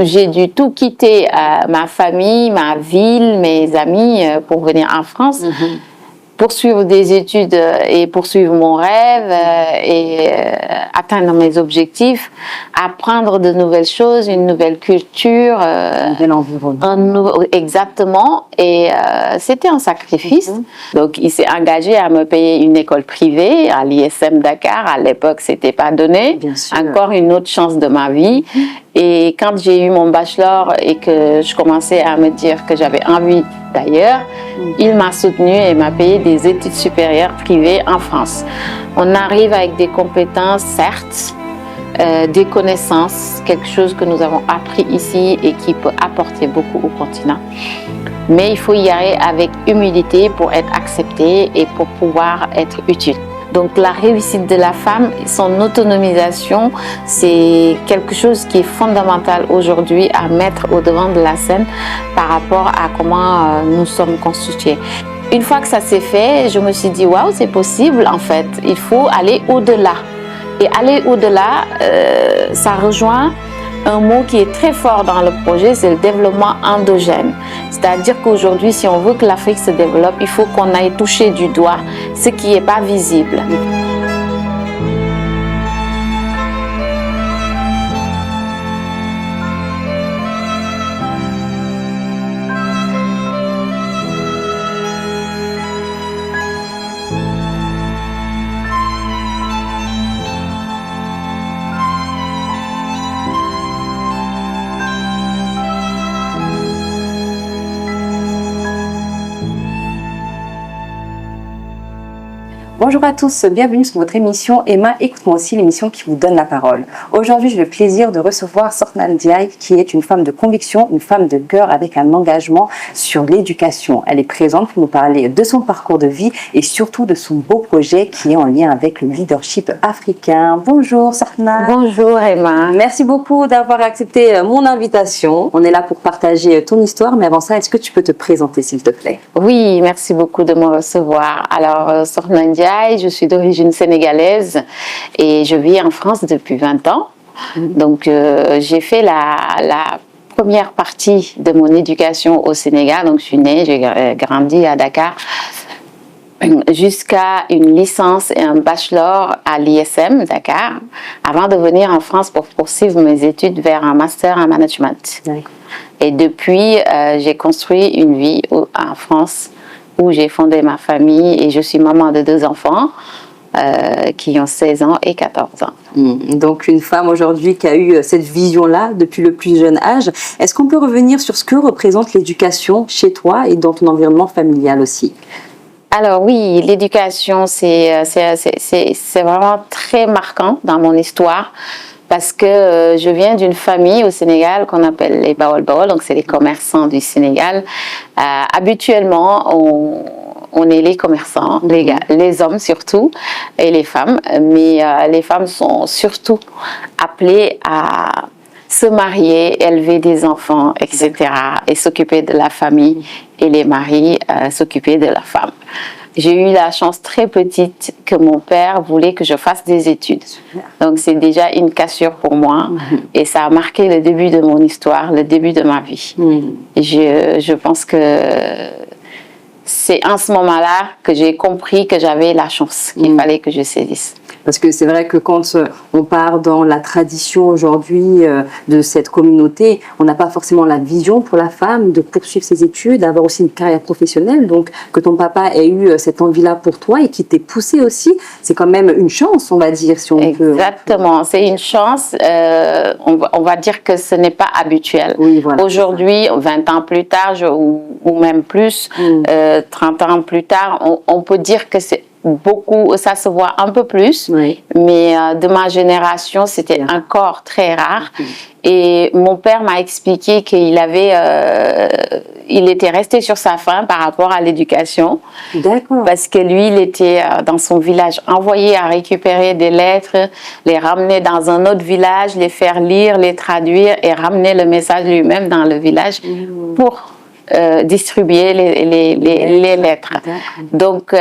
J'ai dû tout quitter, ma famille, ma ville, mes amis, pour venir en France. Poursuivre des études et poursuivre mon rêve et atteindre mes objectifs, apprendre de nouvelles choses, une nouvelle culture, un nouvel environnement. Exactement. Et c'était un sacrifice. Donc, il s'est engagé à me payer une école privée à l'ISM Dakar. À l'époque, c'était pas donné. Encore une autre chance de ma vie. Et quand j'ai eu mon bachelor et que je commençais à me dire que j'avais envie d'ailleurs, il m'a soutenu et m'a payé des études supérieures privées en France. On arrive avec des compétences, certes, des connaissances, quelque chose que nous avons appris ici et qui peut apporter beaucoup au continent. Mais il faut y aller avec humilité pour être accepté et pour pouvoir être utile. Donc la réussite de la femme, son autonomisation, c'est quelque chose qui est fondamental aujourd'hui à mettre au devant de la scène par rapport à comment nous sommes constitués. Une fois que ça s'est fait, je me suis dit waouh, c'est possible en fait. Il faut aller au-delà. Et aller au-delà, ça rejoint un mot qui est très fort dans le projet, c'est le développement endogène. C'est-à-dire qu'aujourd'hui, si on veut que l'Afrique se développe, il faut qu'on aille toucher du doigt ce qui n'est pas visible. Bonjour à tous, bienvenue sur votre émission Emma, écoute-moi aussi, l'émission qui vous donne la parole. Aujourd'hui, j'ai le plaisir de recevoir Sorna Ndiaye, qui est une femme de conviction, une femme de cœur avec un engagement sur l'éducation. Elle est présente pour nous parler de son parcours de vie et surtout de son beau projet qui est en lien avec le leadership africain. Bonjour Sorna. Bonjour Emma. Merci beaucoup d'avoir accepté mon invitation. On est là pour partager ton histoire, mais avant ça, est-ce que tu peux te présenter s'il te plaît? Oui, merci beaucoup de me recevoir. Alors, Sorna Ndiaye, je suis d'origine sénégalaise et je vis en France depuis 20 ans. Donc, j'ai fait la première partie de mon éducation au Sénégal. Donc, je suis née, j'ai grandi à Dakar jusqu'à une licence et un bachelor à l'ISM Dakar avant de venir en France pour poursuivre mes études vers un master en management. Et depuis, j'ai construit une vie en France où j'ai fondé ma famille et je suis maman de 2 enfants qui ont 16 ans et 14 ans. Donc une femme aujourd'hui qui a eu cette vision-là depuis le plus jeune âge. Est-ce qu'on peut revenir sur ce que représente l'éducation chez toi et dans ton environnement familial aussi? Alors oui, l'éducation, c'est vraiment très marquant dans mon histoire. Parce que je viens d'une famille au Sénégal qu'on appelle les Bawol Bawol, donc c'est les commerçants du Sénégal. Habituellement, on est les commerçants, les hommes surtout, et les femmes. Mais les femmes sont surtout appelées à se marier, élever des enfants, etc. et s'occuper de la famille, et les maris s'occuper de la femme. J'ai eu la chance très petite que mon père voulait que je fasse des études. Donc c'est déjà une cassure pour moi et ça a marqué le début de mon histoire, le début de ma vie. Je pense que c'est en ce moment-là que j'ai compris que j'avais la chance, qu'il fallait que je saisisse. Parce que c'est vrai que quand on part dans la tradition aujourd'hui de cette communauté, on n'a pas forcément la vision pour la femme de poursuivre ses études, d'avoir aussi une carrière professionnelle. Donc que ton papa ait eu cette envie-là pour toi et qui t'ait poussé aussi, c'est quand même une chance, on va dire, si on peut. Exactement, c'est une chance. On va dire que ce n'est pas habituel. Oui, voilà. Aujourd'hui, 20 ans plus tard, ou même plus, 30 ans plus tard, on peut dire que c'est beaucoup, ça se voit un peu plus, mais de ma génération, c'était encore très rare. Et mon père m'a expliqué qu'il il était resté sur sa faim par rapport à l'éducation. D'accord. Parce que lui, il était dans son village envoyé à récupérer des lettres, les ramener dans un autre village, les faire lire, les traduire et ramener le message lui-même dans le village pour distribuer les lettres. Donc,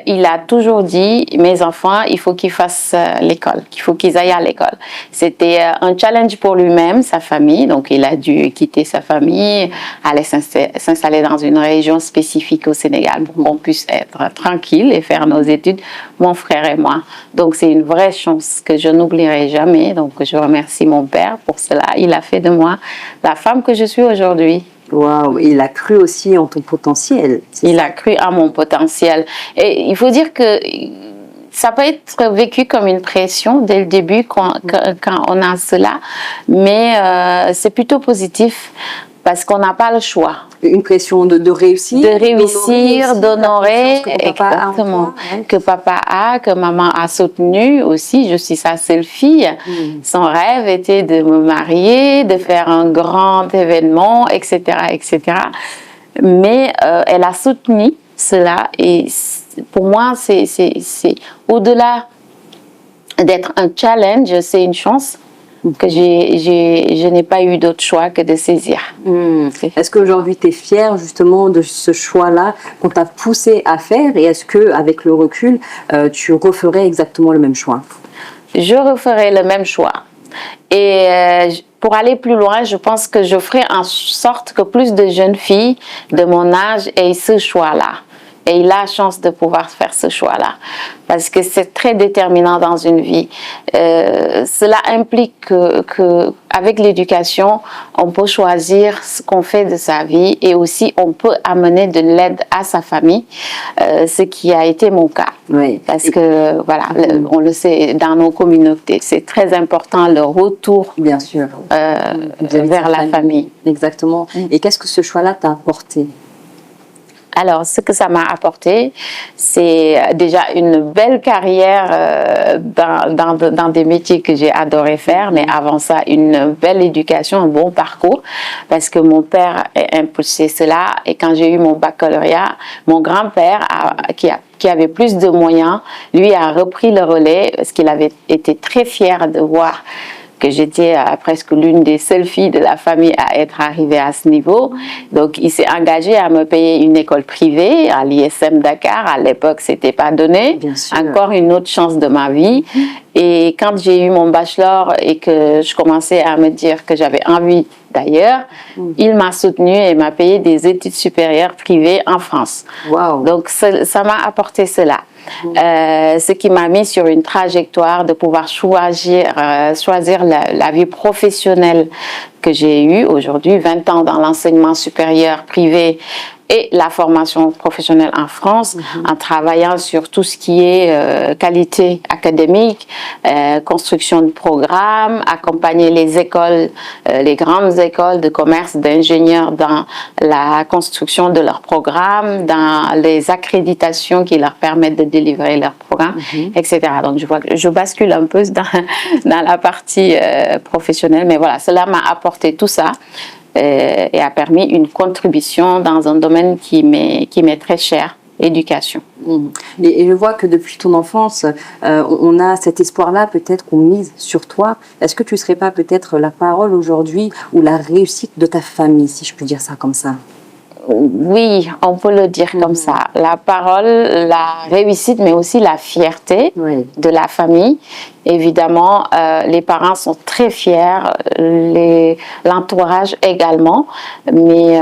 il a toujours dit, mes enfants, il faut qu'ils fassent l'école, qu'il faut qu'ils aillent à l'école. C'était un challenge pour lui-même, sa famille. Donc, il a dû quitter sa famille, aller s'installer dans une région spécifique au Sénégal pour qu'on puisse être tranquille et faire nos études, mon frère et moi. Donc, c'est une vraie chance que je n'oublierai jamais. Donc, je remercie mon père pour cela. Il a fait de moi la femme que je suis aujourd'hui. Waouh, il a cru aussi en ton potentiel. Il a cru en mon potentiel. Et il faut dire que ça peut être vécu comme une pression dès le début quand on a cela, mais c'est plutôt positif parce qu'on n'a pas le choix. Une pression de réussir. De réussir, d'honorer, exactement, que papa a, que maman a soutenu aussi. Je suis sa seule fille. Son rêve était de me marier, de faire un grand événement, etc., etc. Mais elle a soutenu cela et pour moi, c'est au-delà d'être un challenge, c'est une chance que je n'ai pas eu d'autre choix que de saisir. Est-ce qu'aujourd'hui tu es fière justement de ce choix-là qu'on t'a poussé à faire et est-ce qu'avec le recul, tu referais exactement le même choix? Je referais le même choix. Et pour aller plus loin, je pense que je ferai en sorte que plus de jeunes filles de mon âge aient ce choix-là. Et il a la chance de pouvoir faire ce choix-là. Parce que c'est très déterminant dans une vie. Cela implique qu'avec l'éducation, on peut choisir ce qu'on fait de sa vie et aussi on peut amener de l'aide à sa famille, ce qui a été mon cas. Oui. Parce que, voilà, on le sait, dans nos communautés, c'est très important le retour bien sûr, vers la famille. Exactement. Et qu'est-ce que ce choix-là t'a apporté? Alors, ce que ça m'a apporté, c'est déjà une belle carrière dans des métiers que j'ai adoré faire, mais avant ça, une belle éducation, un bon parcours, parce que mon père a impulsé cela. Et quand j'ai eu mon baccalauréat, mon grand-père, qui avait plus de moyens, lui a repris le relais, parce qu'il avait été très fier de voir que j'étais presque l'une des seules filles de la famille à être arrivée à ce niveau. Donc, il s'est engagé à me payer une école privée à l'ISM Dakar. À l'époque, c'était pas donné. Encore une autre chance de ma vie. Et quand j'ai eu mon bachelor et que je commençais à me dire que j'avais envie d'ailleurs, il m'a soutenu et m'a payé des études supérieures privées en France. Wow. Donc, ça m'a apporté cela. Ce qui m'a mis sur une trajectoire de pouvoir choisir la vie professionnelle que j'ai eue aujourd'hui, 20 ans dans l'enseignement supérieur privé et la formation professionnelle en France, en travaillant sur tout ce qui est qualité académique, construction de programmes, accompagner les écoles, les grandes écoles de commerce, d'ingénieurs dans la construction de leurs programmes, dans les accréditations qui leur permettent de délivrer leurs programmes, etc. Donc, je vois que je bascule un peu dans la partie professionnelle, mais voilà, cela m'a apporté tout ça. Et a permis une contribution dans un domaine qui m'est très cher, l'éducation. Et je vois que depuis ton enfance, on a cet espoir-là, peut-être qu'on mise sur toi. Est-ce que tu ne serais pas peut-être la parole aujourd'hui ou la réussite de ta famille, si je peux dire ça comme ça? Oui, on peut le dire comme ça. La parole, la réussite, mais aussi la fierté de la famille. Évidemment, les parents sont très fiers, l'entourage également. Mais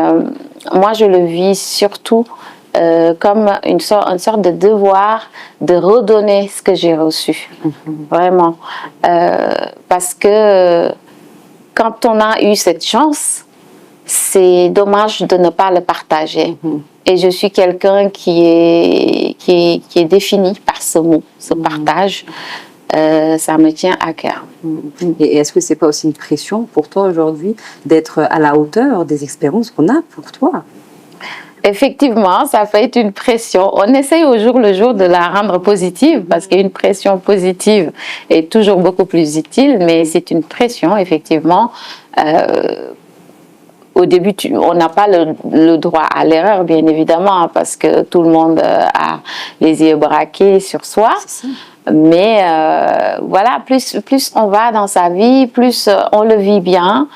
moi, je le vis surtout comme une sorte de devoir de redonner ce que j'ai reçu. Vraiment. Parce que quand on a eu cette chance, c'est dommage de ne pas le partager. Et je suis quelqu'un qui est défini par ce mot, ce partage. Ça me tient à cœur. Et est-ce que c'est pas aussi une pression pour toi aujourd'hui d'être à la hauteur des expériences qu'on a pour toi? Effectivement, ça peut être une pression. On essaye au jour le jour de la rendre positive parce qu'une pression positive est toujours beaucoup plus utile, mais c'est une pression, effectivement. Au début, on n'a pas le droit à l'erreur, bien évidemment, parce que tout le monde a les yeux braqués sur soi. Mais voilà, plus on va dans sa vie, plus on le vit bien.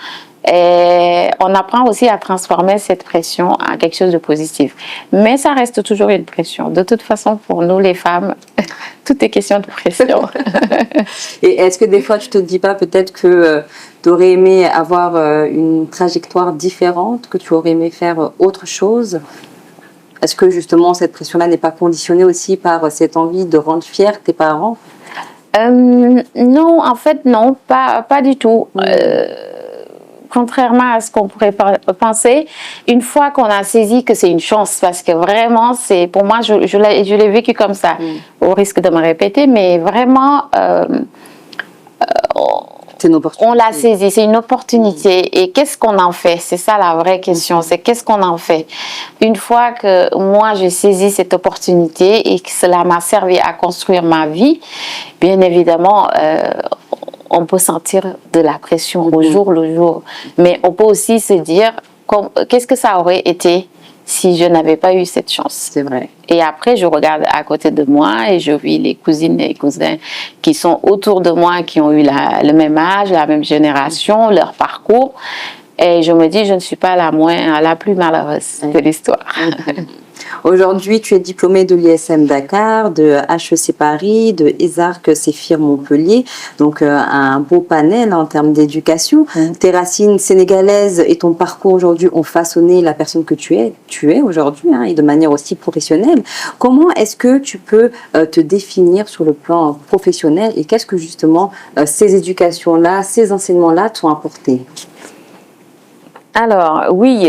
Et on apprend aussi à transformer cette pression en quelque chose de positif. Mais ça reste toujours une pression. De toute façon, pour nous les femmes, tout est question de pression. Et est-ce que des fois, tu te dis pas peut-être que tu aurais aimé avoir une trajectoire différente, que tu aurais aimé faire autre chose? Est-ce que justement cette pression-là n'est pas conditionnée aussi par cette envie de rendre fiers tes parents? Non, en fait, non, pas du tout. Contrairement à ce qu'on pourrait penser, une fois qu'on a saisi que c'est une chance, parce que vraiment, c'est pour moi, je l'ai vécu comme ça, au risque de me répéter, mais vraiment, on l'a saisi, c'est une opportunité. Et qu'est-ce qu'on en fait? C'est ça la vraie question, c'est qu'est-ce qu'on en fait? Une fois que moi, j'ai saisi cette opportunité et que cela m'a servi à construire ma vie, bien évidemment, on peut sentir de la pression au jour le jour. Mais on peut aussi se dire, qu'est-ce que ça aurait été si je n'avais pas eu cette chance? C'est vrai. Et après, je regarde à côté de moi et je vis les cousines et les cousins qui sont autour de moi, qui ont eu le même âge, la même génération, leur parcours. Et je me dis, je ne suis pas la plus malheureuse de l'histoire. Aujourd'hui, tu es diplômée de l'ISM Dakar, de HEC Paris, de ESARC Séphir Montpellier, donc un beau panel en termes d'éducation. Tes racines sénégalaises et ton parcours aujourd'hui ont façonné la personne que tu es aujourd'hui, et de manière aussi professionnelle. Comment est-ce que tu peux te définir sur le plan professionnel et qu'est-ce que justement ces éducations-là, ces enseignements-là t'ont apporté? Alors, oui,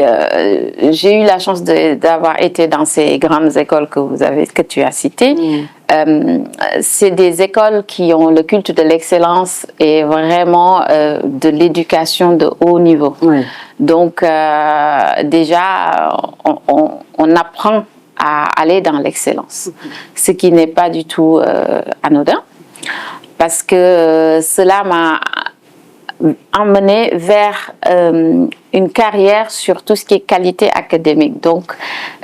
j'ai eu la chance d'avoir été dans ces grandes écoles que tu as citées. C'est des écoles qui ont le culte de l'excellence et vraiment de l'éducation de haut niveau. Donc, déjà, on apprend à aller dans l'excellence, ce qui n'est pas du tout anodin, parce que cela m'a emmené vers une carrière sur tout ce qui est qualité académique. Donc,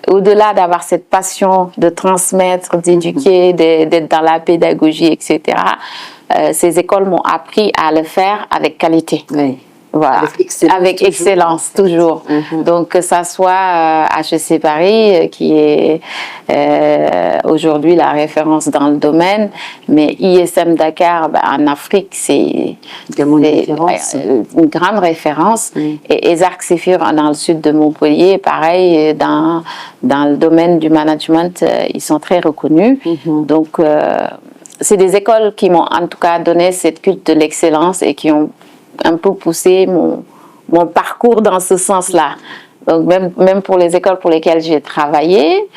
au-delà d'avoir cette passion de transmettre, d'éduquer, d'être dans la pédagogie, etc., ces écoles m'ont appris à le faire avec qualité. Voilà, avec excellence toujours. Donc que ça soit HEC Paris qui est aujourd'hui la référence dans le domaine, mais ISM Dakar en Afrique c'est une grande référence. Et ESARC Séphir dans le sud de Montpellier, pareil dans le domaine du management, ils sont très reconnus. Donc c'est des écoles qui m'ont en tout cas donné cette culte de l'excellence et qui ont un peu poussé mon parcours dans ce sens-là. Donc même pour les écoles pour lesquelles j'ai travaillé,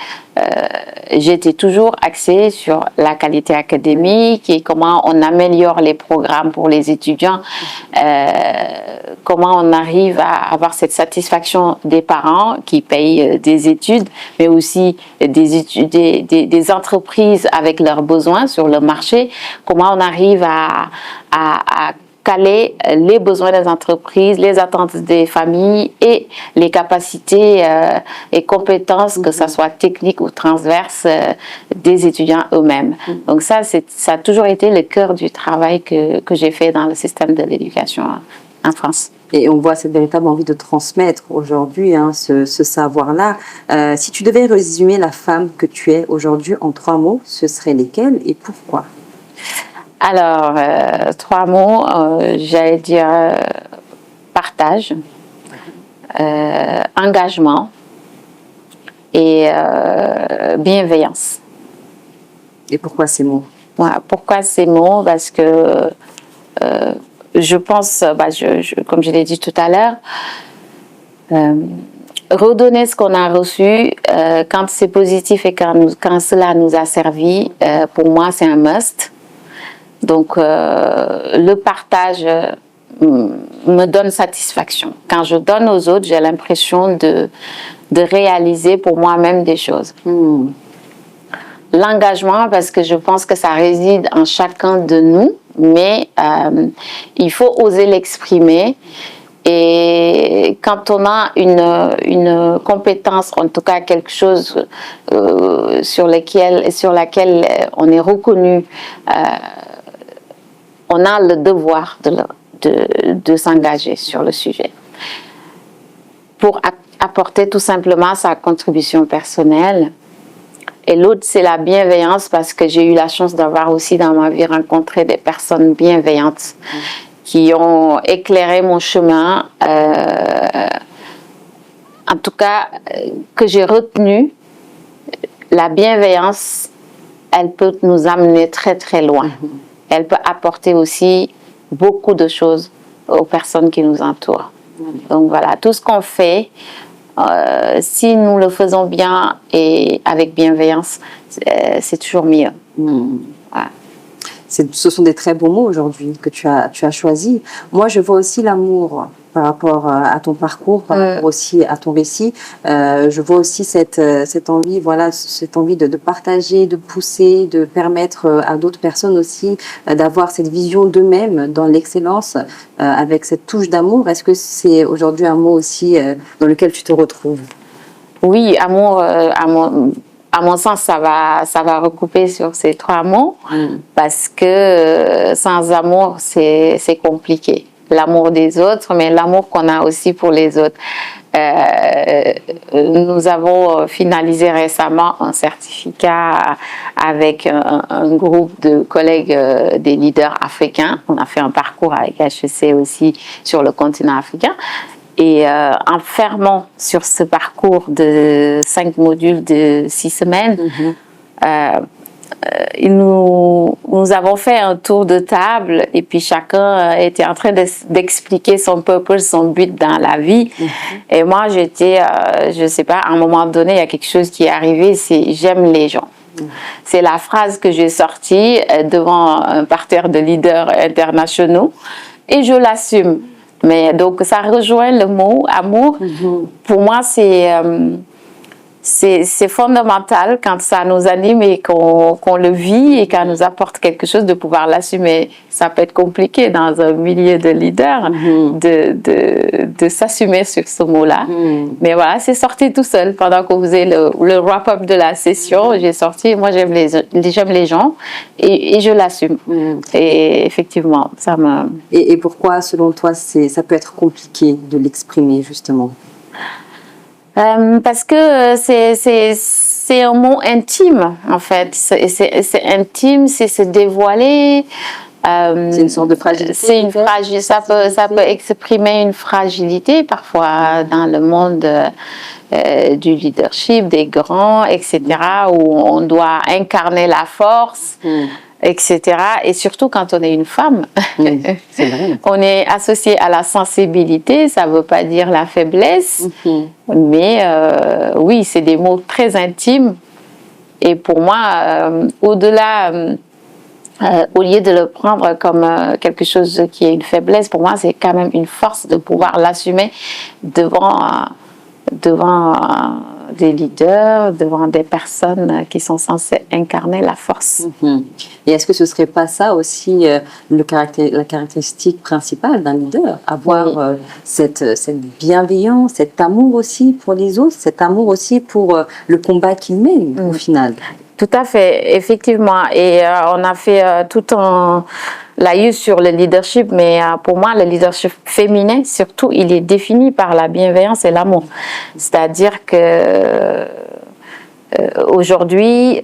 j'étais toujours axée sur la qualité académique et comment on améliore les programmes pour les étudiants, comment on arrive à avoir cette satisfaction des parents qui payent des études, mais aussi des entreprises avec leurs besoins sur le marché, comment on arrive à caler les besoins des entreprises, les attentes des familles et les capacités et compétences, que ce soit techniques ou transverses, des étudiants eux-mêmes. Donc ça a toujours été le cœur du travail que j'ai fait dans le système de l'éducation en France. Et on voit cette véritable envie de transmettre aujourd'hui ce savoir-là. Si tu devais résumer la femme que tu es aujourd'hui en 3 mots, ce seraient lesquels et pourquoi? Alors, 3 mots, j'allais dire partage, engagement et bienveillance. Et pourquoi ces mots? Pourquoi ces mots? Parce que je pense, comme je l'ai dit tout à l'heure, redonner ce qu'on a reçu quand c'est positif et quand cela nous a servi, pour moi c'est un must. Donc, le partage me donne satisfaction. Quand je donne aux autres, j'ai l'impression de réaliser pour moi-même des choses. L'engagement, parce que je pense que ça réside en chacun de nous, mais il faut oser l'exprimer. Et quand on a une compétence, en tout cas quelque chose sur laquelle on est reconnu, on a le devoir de s'engager sur le sujet. pour apporter tout simplement sa contribution personnelle. Et l'autre, c'est la bienveillance, parce que j'ai eu la chance d'avoir aussi dans ma vie rencontré des personnes bienveillantes qui ont éclairé mon chemin. En tout cas, que j'ai retenu, la bienveillance, elle peut nous amener très très loin. Elle peut apporter aussi beaucoup de choses aux personnes qui nous entourent. Donc voilà, tout ce qu'on fait, si nous le faisons bien et avec bienveillance, c'est toujours mieux. Voilà. Ce sont des très beaux mots aujourd'hui que tu as choisis. Moi, je vois aussi l'amour par rapport à ton parcours, par rapport aussi à ton récit. Je vois aussi cette envie, voilà, cette envie de partager, de pousser, de permettre à d'autres personnes aussi d'avoir cette vision d'eux-mêmes dans l'excellence, avec cette touche d'amour. Est-ce que c'est aujourd'hui un mot aussi dans lequel tu te retrouves? Oui, amour, à mon sens, ça va recouper sur ces trois mots, parce que sans amour, c'est compliqué. L'amour des autres, mais l'amour qu'on a aussi pour les autres. Nous avons finalisé récemment un certificat avec un groupe de collègues des leaders africains. On a fait un parcours avec HEC aussi sur le continent africain. Et en fermant sur ce parcours de 5 modules de 6 semaines, nous avons fait un tour de table, et puis chacun était en train d'expliquer son purpose, son but dans la vie. Et moi, j'étais, je sais pas, à un moment donné, il y a quelque chose qui est arrivé, c'est « j'aime les gens ». C'est la phrase que j'ai sortie devant un parterre de leaders internationaux, et je l'assume. Mais donc, ça rejoint le mot amour. Pour moi, c'est fondamental quand ça nous anime et qu'on le vit et qu'on nous apporte quelque chose, de pouvoir l'assumer. Ça peut être compliqué dans un milieu de leaders de s'assumer sur ce mot-là. Mais voilà, c'est sorti tout seul. Pendant qu'on faisait le wrap-up de la session, j'ai sorti, moi j'aime les gens et je l'assume. Et effectivement, ça m'a... Et pourquoi, selon toi, ça peut être compliqué de l'exprimer, justement? Parce que c'est un mot intime, en fait. C'est intime, c'est se dévoiler. C'est une sorte de fragilité. C'est une fragilité. Ça peut exprimer une fragilité parfois dans le monde du leadership, des grands, etc., où on doit incarner la force. Etc. Et surtout quand on est une femme, on est associé à la sensibilité, ça ne veut pas dire la faiblesse, mais oui, c'est des mots très intimes. Et pour moi, au-delà, au lieu de le prendre comme quelque chose qui est une faiblesse, pour moi, c'est quand même une force de pouvoir l'assumer devant des leaders, devant des personnes qui sont censées incarner la force. Et est-ce que ce ne serait pas ça aussi la caractéristique principale d'un leader? Avoir cette bienveillance, cet amour aussi pour les autres, cet amour aussi pour le combat qu'il mène au final. Tout à fait, effectivement. Et on a fait tout un laïus sur le leadership, mais pour moi, le leadership féminin, surtout, il est défini par la bienveillance et l'amour. C'est-à-dire que aujourd'hui,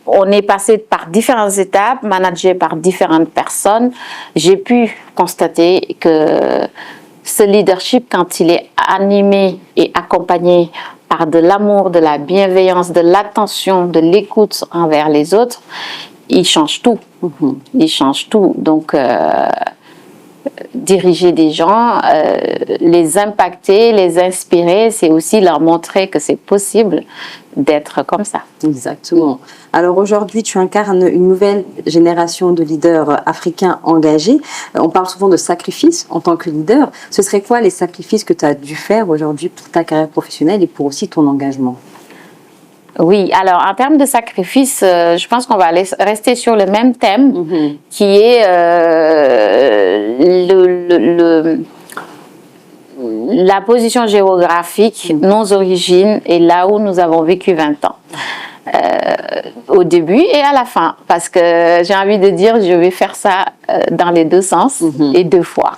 on est passé par différentes étapes, managé par différentes personnes. J'ai pu constater que ce leadership, quand il est animé et accompagné par de l'amour, de la bienveillance, de l'attention, de l'écoute envers les autres, il change tout. Il change tout. Donc, diriger des gens, les impacter, les inspirer, c'est aussi leur montrer que c'est possible d'être comme ça. Exactement. Alors aujourd'hui, tu incarnes une nouvelle génération de leaders africains engagés. On parle souvent de sacrifices en tant que leader. Ce serait quoi les sacrifices que tu as dû faire aujourd'hui pour ta carrière professionnelle et pour aussi ton engagement? Oui, alors en termes de sacrifices, je pense qu'on va rester sur le même thème qui est la position géographique, nos origines et là où nous avons vécu 20 ans. au début et à la fin, parce que j'ai envie de dire, je vais faire ça dans les deux sens et deux fois.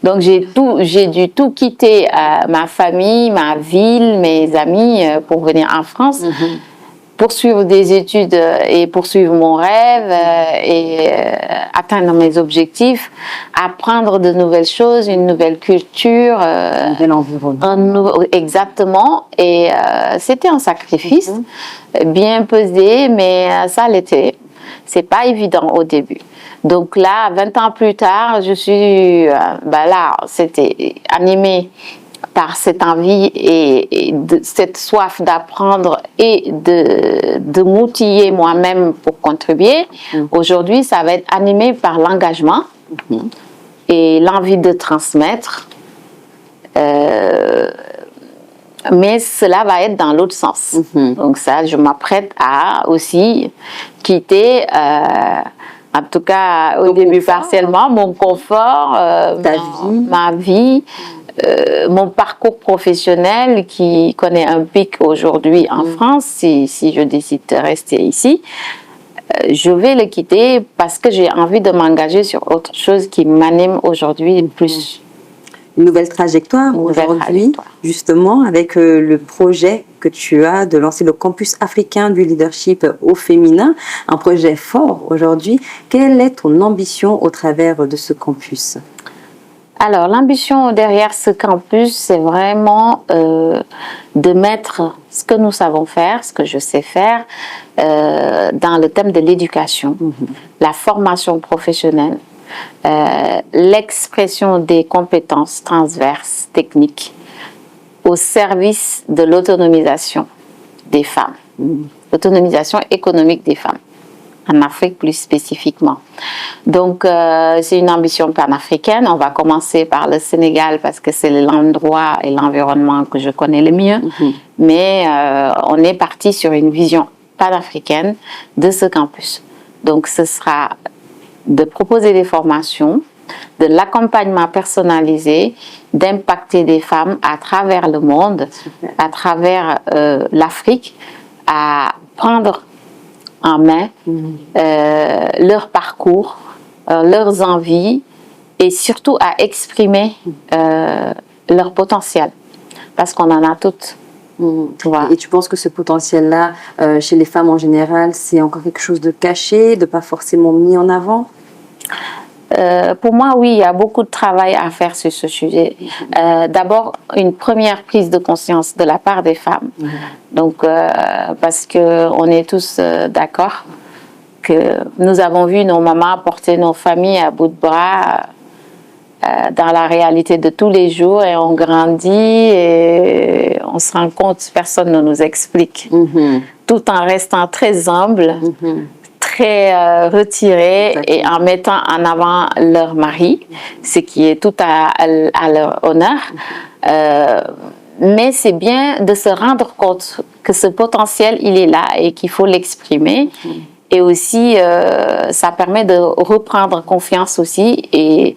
Donc j'ai dû tout quitter, ma famille, ma ville, mes amis, pour venir en France, poursuivre des études et poursuivre mon rêve et atteindre mes objectifs, apprendre de nouvelles choses, une nouvelle culture, un nouvel environnement. Exactement. Et c'était un sacrifice bien pesé, mais ça l'était. C'est pas évident au début. Donc là, 20 ans plus tard, je suis là, c'était animé par cette envie et cette soif d'apprendre et de m'outiller moi-même pour contribuer. Aujourd'hui, ça va être animé par l'engagement et l'envie de transmettre. Mais cela va être dans l'autre sens. Donc ça, je m'apprête à aussi quitter, en tout cas au début partiellement, mon confort, ma vie, mon parcours professionnel qui connaît un pic aujourd'hui en France, si je décide de rester ici. Je vais le quitter parce que j'ai envie de m'engager sur autre chose qui m'anime aujourd'hui plus. Une nouvelle trajectoire aujourd'hui, justement, avec le projet que tu as de lancer le campus africain du leadership au féminin, un projet fort aujourd'hui. Quelle est ton ambition au travers de ce campus? Alors, l'ambition derrière ce campus, c'est vraiment de mettre ce que nous savons faire, ce que je sais faire, dans le thème de l'éducation, la formation professionnelle, l'expression des compétences transverses, techniques, au service de l'autonomisation des femmes, l'autonomisation économique des femmes, en Afrique plus spécifiquement. Donc, c'est une ambition panafricaine. On va commencer par le Sénégal parce que c'est l'endroit et l'environnement que je connais le mieux. Mais on est parti sur une vision panafricaine de ce campus. Donc, ce sera de proposer des formations, de l'accompagnement personnalisé, d'impacter des femmes à travers le monde, à travers l'Afrique, à prendre en main leur parcours, leurs envies et surtout à exprimer leur potentiel parce qu'on en a toutes. Voilà. Et tu penses que ce potentiel-là, chez les femmes en général, c'est encore quelque chose de caché, de pas forcément mis en avant? Pour moi, oui, il y a beaucoup de travail à faire sur ce sujet. D'abord, une première prise de conscience de la part des femmes. Donc, parce qu'on est tous d'accord que nous avons vu nos mamans porter nos familles à bout de bras dans la réalité de tous les jours et on grandit et on se rend compte, personne ne nous explique. Tout en restant très humble, très retirés et en mettant en avant leur mari, ce qui est tout à leur honneur. Mais c'est bien de se rendre compte que ce potentiel, il est là et qu'il faut l'exprimer. Et aussi, ça permet de reprendre confiance aussi. Et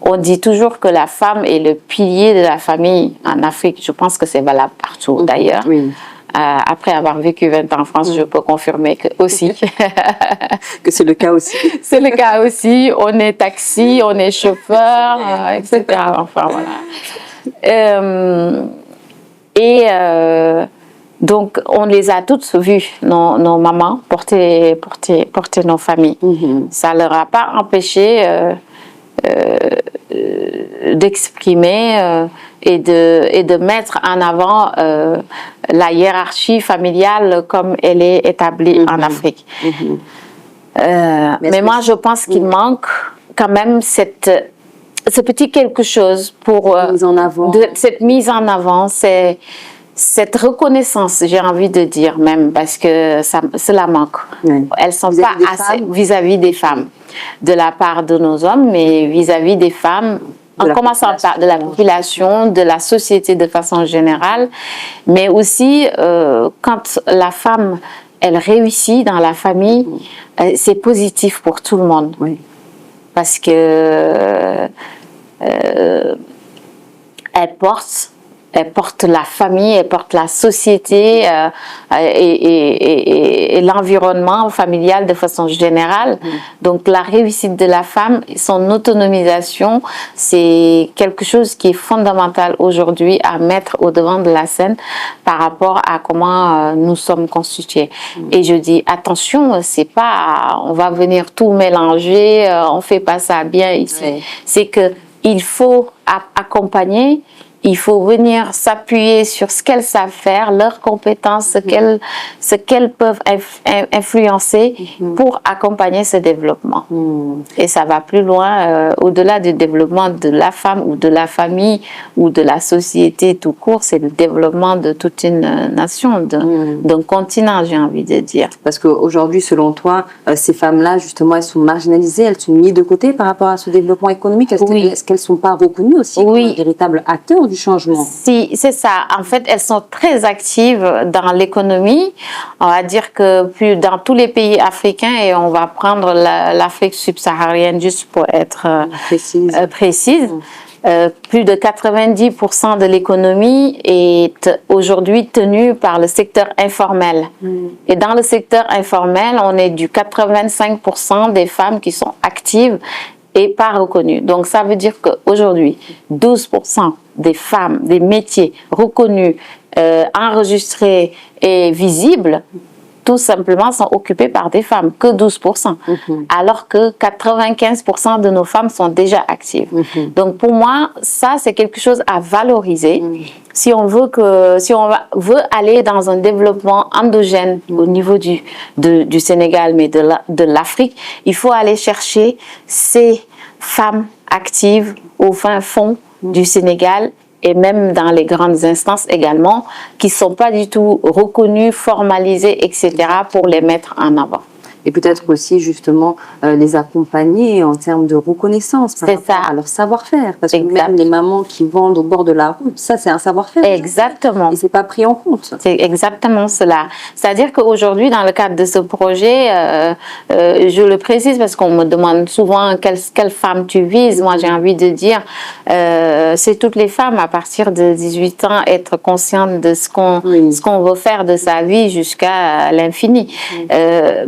on dit toujours que la femme est le pilier de la famille en Afrique. Je pense que c'est valable partout d'ailleurs. Après avoir vécu 20 ans en France, je peux confirmer que aussi. Que c'est le cas aussi. C'est le cas aussi. On est taxi, on est chauffeur, etc. Enfin, voilà. Donc, on les a toutes vues, nos mamans, porter nos familles. Ça ne leur a pas empêché d'exprimer et de mettre en avant la hiérarchie familiale comme elle est établie en Afrique. Mais moi, je pense qu'il manque quand même ce petit quelque chose pour cette mise en avant, cette reconnaissance, j'ai envie de dire même, parce que cela manque. Elles ne sont pas assez vis-à-vis des femmes, de la part de nos hommes, mais vis-à-vis des femmes, en commençant par de la population, de la société de façon générale, mais aussi quand la femme, elle réussit dans la famille, c'est positif pour tout le monde. Parce que elle porte elle porte la famille, elle porte la société et l'environnement familial de façon générale. Donc la réussite de la femme, son autonomisation, c'est quelque chose qui est fondamental aujourd'hui à mettre au devant de la scène par rapport à comment nous sommes constitués. Et je dis attention, c'est pas on va venir tout mélanger, on fait pas ça bien ici. C'est que il faut accompagner. Il faut venir s'appuyer sur ce qu'elles savent faire, leurs compétences, ce qu'elles peuvent influencer pour accompagner ce développement. Et ça va plus loin, au-delà du développement de la femme ou de la famille ou de la société tout court, c'est le développement de toute une nation, d'un continent, j'ai envie de dire. Parce qu'aujourd'hui, selon toi, ces femmes-là, justement, elles sont marginalisées, elles sont mises de côté par rapport à ce développement économique. Est-ce qu'elles ne sont pas reconnues aussi comme un véritable acteur du changement? Si, c'est ça. En fait, elles sont très actives dans l'économie. On va dire que plus dans tous les pays africains, et on va prendre l'Afrique subsaharienne juste pour être précise. Plus de 90% de l'économie est aujourd'hui tenue par le secteur informel. Et dans le secteur informel, on est du 85% des femmes qui sont actives et pas reconnues. Donc ça veut dire qu'aujourd'hui, 12% des femmes, des métiers reconnus, enregistrés et visibles, tout simplement sont occupés par des femmes, que 12%, alors que 95% de nos femmes sont déjà actives. Donc pour moi, ça c'est quelque chose à valoriser. Si on veut aller dans un développement endogène au niveau du Sénégal, mais de l'Afrique, il faut aller chercher ces femmes actives au fin fond du Sénégal et même dans les grandes instances également, qui ne sont pas du tout reconnues, formalisées, etc., pour les mettre en avant. Et peut-être aussi, justement, les accompagner en termes de reconnaissance par rapport à leur savoir-faire. Parce que même les mamans qui vendent au bord de la route, ça, c'est un savoir-faire. Exactement. Et ce n'est pas pris en compte. C'est exactement cela. C'est-à-dire qu'aujourd'hui, dans le cadre de ce projet, je le précise parce qu'on me demande souvent quelle femme tu vises. Moi, j'ai envie de dire, c'est toutes les femmes à partir de 18 ans, être conscientes de ce qu'on veut faire de sa vie jusqu'à l'infini.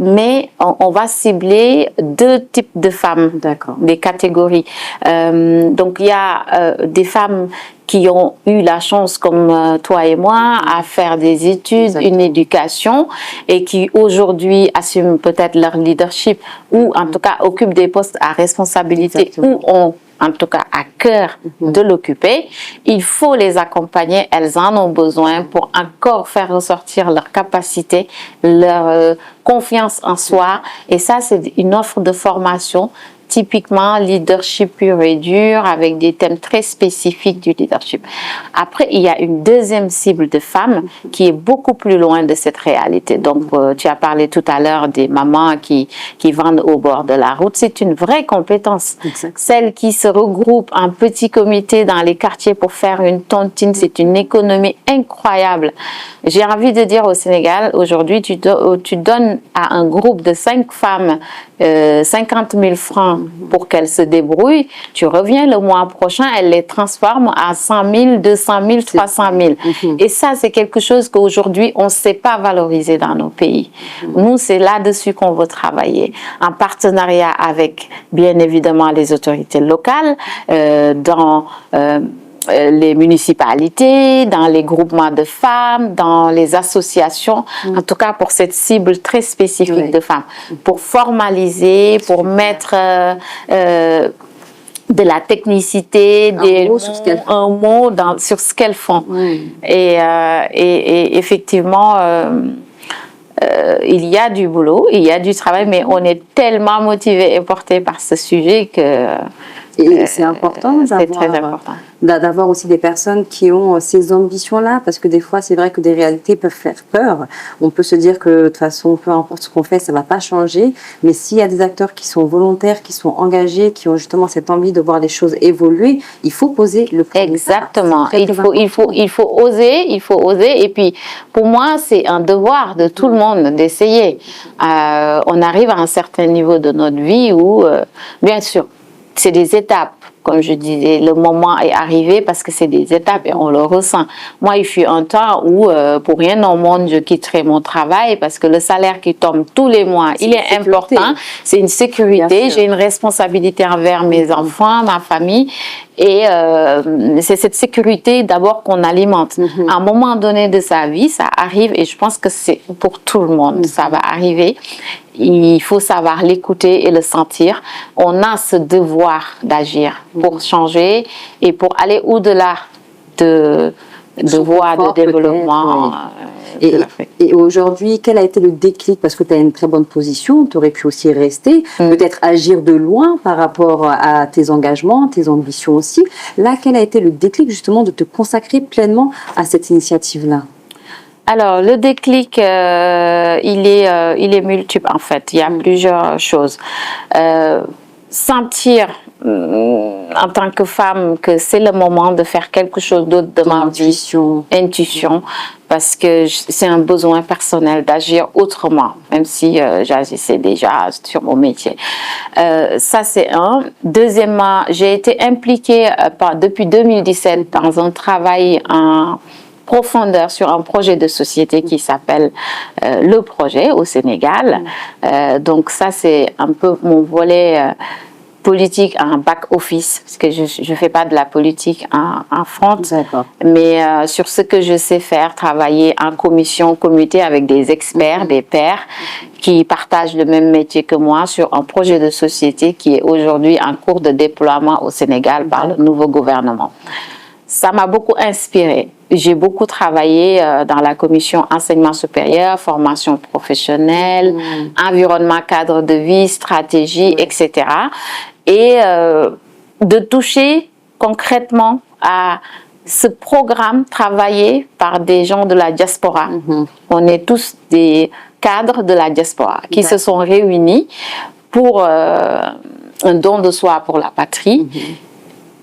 Mais on va cibler deux types de femmes, des catégories. Donc, il y a des femmes qui ont eu la chance, comme toi et moi, à faire des études, une éducation, et qui aujourd'hui assument peut-être leur leadership, ou en tout cas occupent des postes à responsabilité, ou ont en tout cas à cœur de l'occuper. Il faut les accompagner, elles en ont besoin pour encore faire ressortir leur capacité, leur confiance en soi. Et ça, c'est une offre de formation typiquement leadership pur et dur, avec des thèmes très spécifiques du leadership. Après, il y a une deuxième cible de femmes qui est beaucoup plus loin de cette réalité. Donc, tu as parlé tout à l'heure des mamans qui vendent au bord de la route. C'est une vraie compétence. Celles qui se regroupent en petits comités dans les quartiers pour faire une tontine, c'est une économie incroyable. J'ai envie de dire au Sénégal, aujourd'hui, tu donnes à un groupe de 5 femmes 50 000 francs pour qu'elles se débrouillent. Tu reviens le mois prochain, elles les transforment à 100 000, 200 000, 300 000. Et ça, c'est quelque chose qu'aujourd'hui, on ne sait pas valoriser dans nos pays. Nous, c'est là-dessus qu'on veut travailler, en partenariat avec, bien évidemment, les autorités locales, dans les municipalités, dans les groupements de femmes, dans les associations, en tout cas pour cette cible très spécifique de femmes, pour formaliser, pour mettre de la technicité, un mot sur ce qu'elles font. Et effectivement, il y a du boulot, il y a du travail, mais on est tellement motivé et porté par ce sujet que c'est important, c'est très important. D'avoir aussi des personnes qui ont ces ambitions-là, parce que des fois, c'est vrai que des réalités peuvent faire peur. On peut se dire que de toute façon, peu importe ce qu'on fait, ça ne va pas changer. Mais s'il y a des acteurs qui sont volontaires, qui sont engagés, qui ont justement cette envie de voir les choses évoluer, il faut poser le premier. Exactement. Il faut oser. Et puis, pour moi, c'est un devoir de tout le monde d'essayer. On arrive à un certain niveau de notre vie où, bien sûr, c'est des étapes comme je disais, le moment est arrivé parce que c'est des étapes et on le ressent. Moi, il fut un temps où, pour rien au monde, je quitterais mon travail parce que le salaire qui tombe tous les mois, il est important. C'est une sécurité. J'ai une responsabilité envers mes enfants, ma famille. Et c'est cette sécurité d'abord qu'on alimente. À un moment donné de sa vie, ça arrive et je pense que c'est pour tout le monde, ça va arriver. Il faut savoir l'écouter et le sentir. On a ce devoir d'agir pour changer et pour aller au-delà de voies de développement. Et aujourd'hui, quel a été le déclic? Parce que tu as une très bonne position, tu aurais pu aussi rester, peut-être agir de loin par rapport à tes engagements, tes ambitions aussi. Là, quel a été le déclic justement de te consacrer pleinement à cette initiative-là? Alors, le déclic, il est multiple en fait. Il y a plusieurs choses. Sentir en tant que femme que c'est le moment de faire quelque chose d'autre de ma vie. Intuition. Parce que c'est un besoin personnel d'agir autrement, même si j'agissais déjà sur mon métier. Ça, c'est un. Deuxièmement, j'ai été impliquée depuis 2017 dans un travail en profondeur sur un projet de société qui s'appelle Le Projet au Sénégal. Donc ça, c'est un peu mon volet politique en back-office, parce que je ne fais pas de la politique en front, mais sur ce que je sais faire, travailler en comité avec des experts, des pairs, qui partagent le même métier que moi sur un projet de société qui est aujourd'hui en cours de déploiement au Sénégal par le nouveau gouvernement. Ça m'a beaucoup inspirée. J'ai beaucoup travaillé dans la commission enseignement supérieur, formation professionnelle, environnement, cadre de vie, stratégie, etc. Et de toucher concrètement à ce programme travaillé par des gens de la diaspora. On est tous des cadres de la diaspora qui se sont réunis pour un don de soi pour la patrie.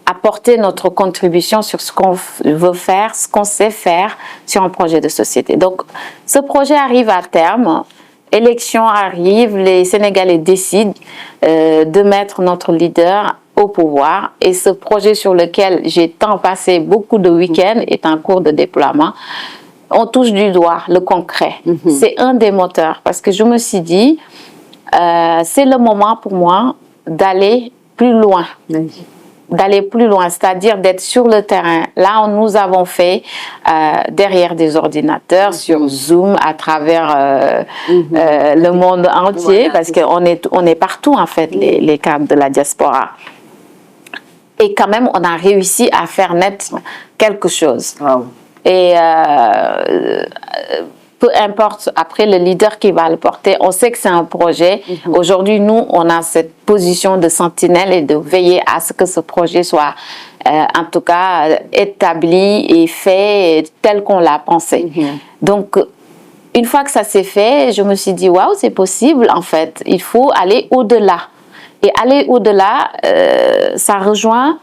Apporter notre contribution sur ce qu'on veut faire, ce qu'on sait faire sur un projet de société. Donc, ce projet arrive à terme, élection arrive, les Sénégalais décident de mettre notre leader au pouvoir et ce projet sur lequel j'ai tant passé beaucoup de week-ends est en cours de déploiement. On touche du doigt le concret. C'est un des moteurs parce que je me suis dit, c'est le moment pour moi d'aller plus loin. D'aller plus loin, c'est-à-dire d'être sur le terrain. Là, nous avons fait derrière des ordinateurs, sur Zoom, à travers le monde entier, parce qu'on est partout, en fait, les cadres de la diaspora. Et quand même, on a réussi à faire naître quelque chose. Et peu importe après le leader qui va le porter, on sait que c'est un projet. Aujourd'hui, nous, on a cette position de sentinelle et de veiller à ce que ce projet soit, en tout cas, établi et fait tel qu'on l'a pensé. Donc, une fois que ça s'est fait, je me suis dit, waouh, c'est possible, en fait. Il faut aller au-delà. Et aller au-delà, ça rejoint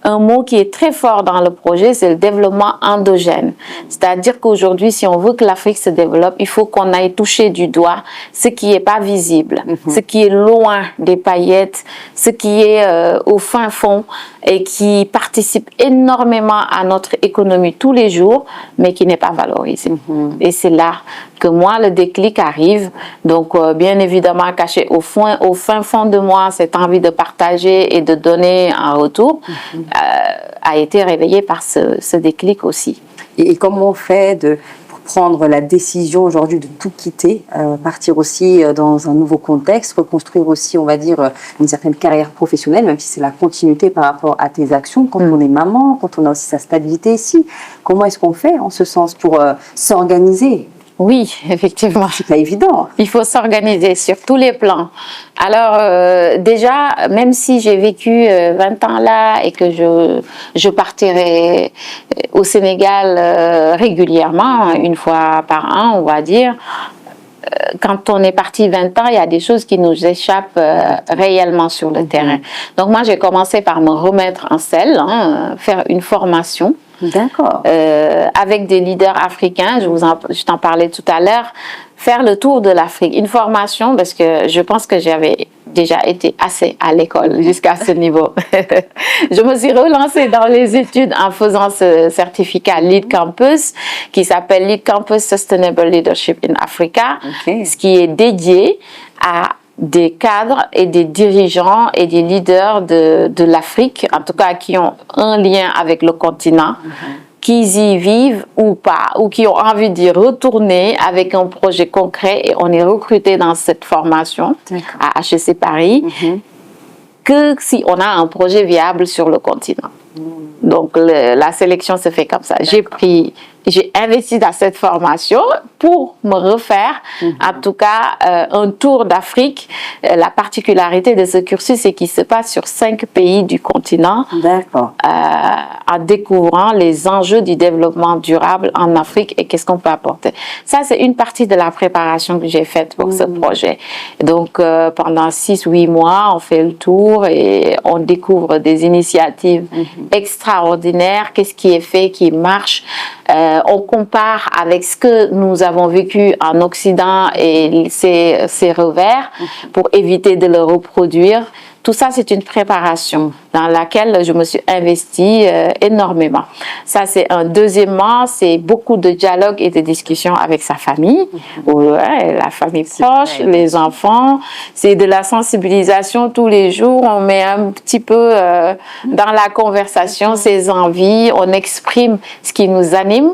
un mot qui est très fort dans le projet, c'est le développement endogène. C'est-à-dire qu'aujourd'hui, si on veut que l'Afrique se développe, il faut qu'on aille toucher du doigt ce qui n'est pas visible, ce qui est loin des paillettes, ce qui est au fin fond et qui participe énormément à notre économie tous les jours, mais qui n'est pas valorisé. Et c'est là que moi, le déclic arrive. Donc, bien évidemment, caché au fin fond de moi, cette envie de partager et de donner un retour a été réveillée par ce déclic aussi. Et comment on fait pour prendre la décision aujourd'hui de tout quitter, partir aussi dans un nouveau contexte, reconstruire aussi, on va dire, une certaine carrière professionnelle, même si c'est la continuité par rapport à tes actions, quand on est maman, quand on a aussi sa stabilité ici. Comment est-ce qu'on fait en ce sens pour s'organiser? Oui, effectivement. C'est pas évident. Il faut s'organiser sur tous les plans. Alors, déjà, même si j'ai vécu 20 ans là et que je partirai au Sénégal régulièrement, une fois par an, on va dire, quand on est parti 20 ans, il y a des choses qui nous échappent réellement sur le terrain. Donc moi, j'ai commencé par me remettre en selle, faire une formation. D'accord. Avec des leaders africains, je t'en parlais tout à l'heure, faire le tour de l'Afrique. Une formation, parce que je pense que j'avais déjà été assez à l'école jusqu'à ce niveau. Je me suis relancée dans les études en faisant ce certificat Lead Campus qui s'appelle Lead Campus Sustainable Leadership in Africa, ce qui est dédié à des cadres et des dirigeants et des leaders de l'Afrique, en tout cas qui ont un lien avec le continent, qu'ils y vivent ou pas, ou qui ont envie d'y retourner avec un projet concret. Et on est recruté dans cette formation à HEC Paris, que si on a un projet viable sur le continent. Donc la sélection se fait comme ça. J'ai investi dans cette formation pour me refaire, en tout cas, un tour d'Afrique. La particularité de ce cursus, c'est qu'il se passe sur 5 pays du continent, en découvrant les enjeux du développement durable en Afrique et qu'est-ce qu'on peut apporter. Ça, c'est une partie de la préparation que j'ai faite pour ce projet. Donc, pendant 6-8 mois, on fait le tour et on découvre des initiatives extraordinaires. Qu'est-ce qui est fait, qui marche. On compare avec ce que nous avons vécu en Occident et ses revers pour éviter de le reproduire. Tout ça, c'est une préparation dans laquelle je me suis investie énormément. Ça, c'est un. Deuxièmement, c'est beaucoup de dialogue et de discussions avec sa famille, la famille proche, les enfants. C'est de la sensibilisation tous les jours. On met un petit peu dans la conversation ses envies. On exprime ce qui nous anime.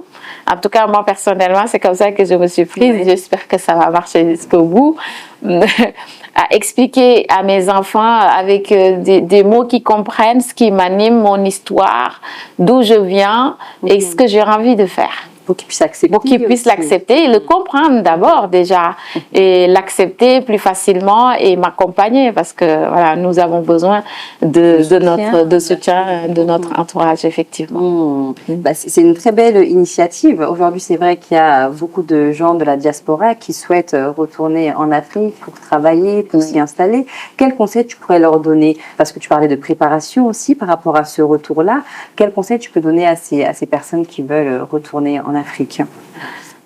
En tout cas, moi, personnellement, c'est comme ça que je me suis prise. J'espère que ça va marcher jusqu'au bout. À expliquer à mes enfants avec des mots qui comprennent ce qui m'anime, mon histoire, d'où je viens et ce que j'ai envie de faire. Pour qu'ils puissent accepter. Pour qu'ils puissent l'accepter et le comprendre d'abord déjà et l'accepter plus facilement et m'accompagner parce que voilà, nous avons besoin de soutien de notre entourage effectivement. C'est une très belle initiative. Aujourd'hui, c'est vrai qu'il y a beaucoup de gens de la diaspora qui souhaitent retourner en Afrique pour travailler, pour s'y installer. Quels conseils tu pourrais leur donner? Parce que tu parlais de préparation aussi par rapport à ce retour-là. Quels conseils tu peux donner à ces personnes qui veulent retourner en Afrique?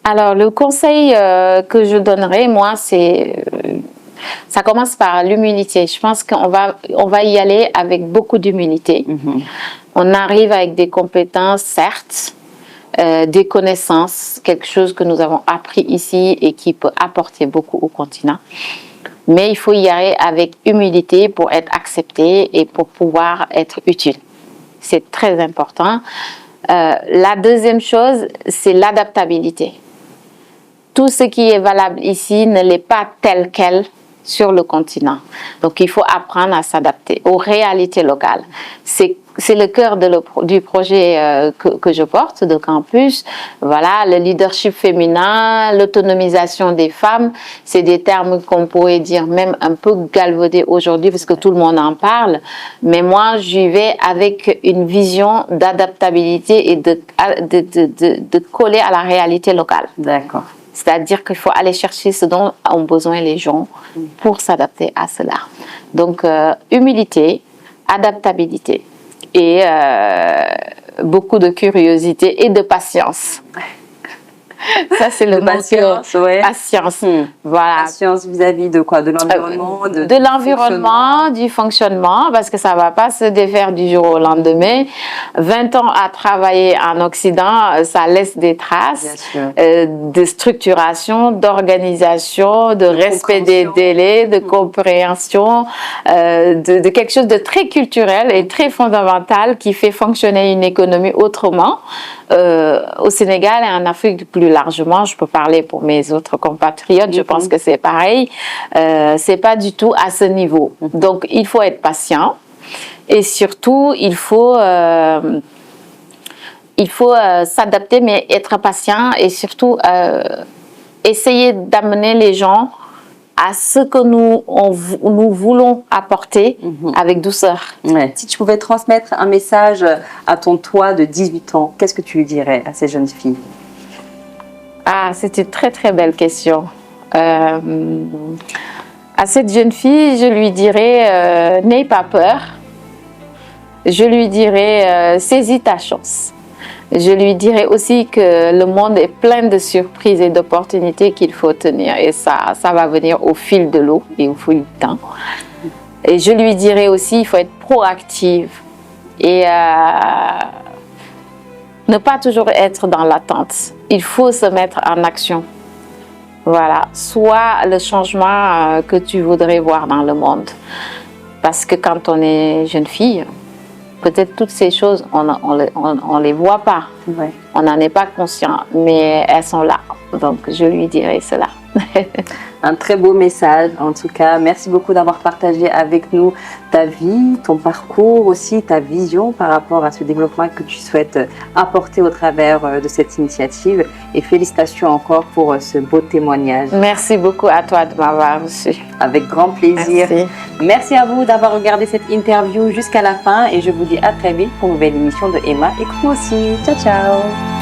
Alors, le conseil que je donnerais, moi, c'est... ça commence par l'humilité. Je pense qu'on va y aller avec beaucoup d'humilité. On arrive avec des compétences, certes, des connaissances, quelque chose que nous avons appris ici et qui peut apporter beaucoup au continent. Mais il faut y aller avec humilité pour être accepté et pour pouvoir être utile. C'est très important. La deuxième chose, c'est l'adaptabilité. Tout ce qui est valable ici ne l'est pas tel quel sur le continent. Donc, il faut apprendre à s'adapter aux réalités locales. C'est le cœur du projet que je porte de campus. Voilà, le leadership féminin, l'autonomisation des femmes, c'est des termes qu'on pourrait dire même un peu galvaudés aujourd'hui parce que tout le monde en parle. Mais moi, j'y vais avec une vision d'adaptabilité et de coller à la réalité locale. D'accord. C'est-à-dire qu'il faut aller chercher ce dont ont besoin les gens pour s'adapter à cela. Donc, humilité, adaptabilité et beaucoup de curiosité et de patience. Ça, c'est le mot. Patience, patience. Voilà. Patience vis-à-vis de quoi? De l'environnement? De l'environnement, du fonctionnement, parce que ça ne va pas se défaire du jour au lendemain. 20 ans à travailler en Occident, ça laisse des traces de structuration, d'organisation, de respect des délais, de compréhension, de quelque chose de très culturel et très fondamental qui fait fonctionner une économie autrement. Au Sénégal et en Afrique plus largement, je peux parler pour mes autres compatriotes, je pense que c'est pareil, c'est pas du tout à ce niveau. Donc il faut être patient et surtout il faut s'adapter mais être patient et surtout essayer d'amener les gens à ce que nous voulons apporter avec douceur. Si tu pouvais transmettre un message à ton toi de 18 ans, qu'est-ce que tu lui dirais à ces jeunes filles? Ah, c'est une très très belle question. À cette jeune fille, je lui dirais n'aie pas peur. Je lui dirais saisis ta chance. Je lui dirais aussi que le monde est plein de surprises et d'opportunités qu'il faut tenir. Et ça va venir au fil de l'eau et au fil du temps. Et je lui dirais aussi, il faut être proactive et ne pas toujours être dans l'attente. Il faut se mettre en action. Voilà, soit le changement que tu voudrais voir dans le monde. Parce que quand on est jeune fille, peut-être toutes ces choses, on les voit pas. Ouais. On n'en est pas conscient, mais elles sont là. Donc, je lui dirai cela. Un très beau message, en tout cas. Merci beaucoup d'avoir partagé avec nous ta vie, ton parcours aussi, ta vision par rapport à ce développement que tu souhaites apporter au travers de cette initiative. Et félicitations encore pour ce beau témoignage. Merci beaucoup à toi de m'avoir reçu. Avec grand plaisir. Merci. Merci à vous d'avoir regardé cette interview jusqu'à la fin et je vous dis à très vite pour une nouvelle émission de Emma. Écoute-moi aussi. Ciao, ciao.